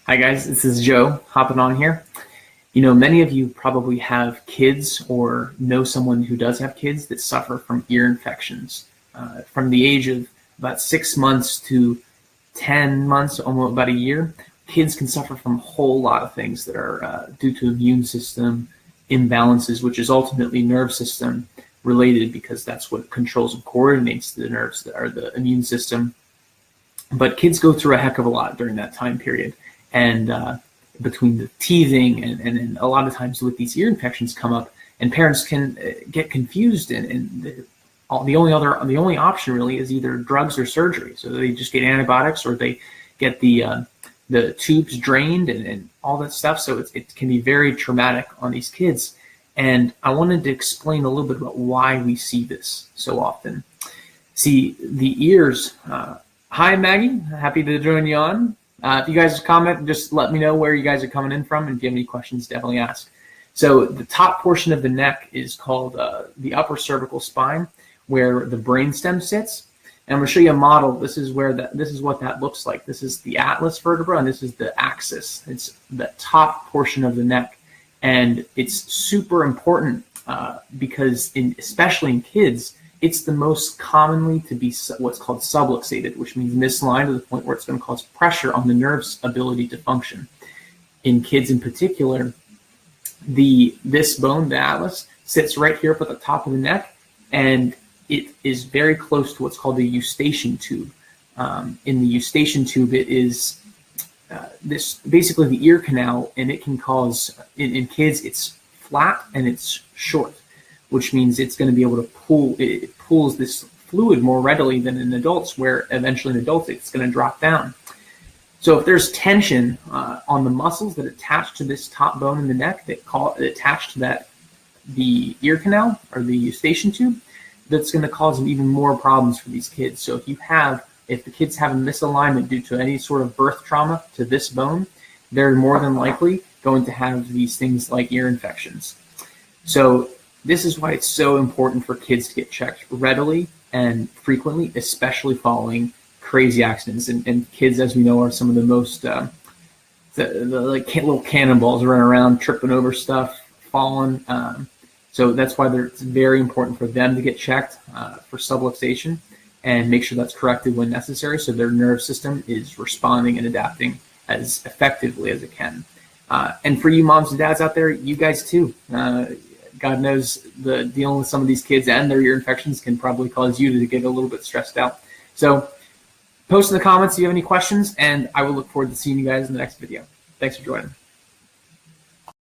Hi guys, this is Joe hopping on here. You know, many of you probably have kids or know someone who does have kids that suffer from ear infections. From the age of about 6 months to 10 months, almost about a year, kids can suffer from a whole lot of things that are due to immune system imbalances, which is ultimately nerve system related because that's what controls and coordinates the nerves that are the immune system. But kids go through a heck of a lot during that time period. And between the teething and a lot of times with these ear infections come up, and parents can get confused, and the only option really is either drugs or surgery. So they just get antibiotics or they get the tubes drained and all that stuff. So it can be very traumatic on these kids. And I wanted to explain a little bit about why we see this so often. See, the ears. Hi, Maggie. Happy to join you on. If you guys comment, just let me know where you guys are coming in from, and if you have any questions, definitely ask. So the top portion of the neck is called the upper cervical spine, where the brainstem sits. And I'm going to show you a model. This is what that looks like. This is the atlas vertebra, and this is the axis. It's the top portion of the neck, and it's super important because, especially in kids, it's the most commonly to be what's called subluxated, which means misaligned to the point where it's going to cause pressure on the nerve's ability to function. In kids in particular, this bone, the atlas, sits right here up at the top of the neck, and it is very close to what's called the eustachian tube. In the eustachian tube, it is this basically the ear canal, and it can cause, in kids, it's flat and it's short, which means it's going to be able to it pulls this fluid more readily than in adults, where eventually in adults it's going to drop down. So if there's tension on the muscles that attach to this top bone in the neck that attach to the ear canal or the eustachian tube, that's going to cause even more problems for these kids. So if the kids have a misalignment due to any sort of birth trauma to this bone, they're more than likely going to have these things like ear infections. So this is why it's so important for kids to get checked readily and frequently, especially following crazy accidents. And kids, as we know, are some of the most like little cannonballs running around, tripping over stuff, falling. So that's why it's very important for them to get checked for subluxation and make sure that's corrected when necessary, so their nerve system is responding and adapting as effectively as it can. And for you moms and dads out there, you guys too. God knows dealing with some of these kids and their ear infections can probably cause you to get a little bit stressed out. So post in the comments if you have any questions, and I will look forward to seeing you guys in the next video. Thanks for joining.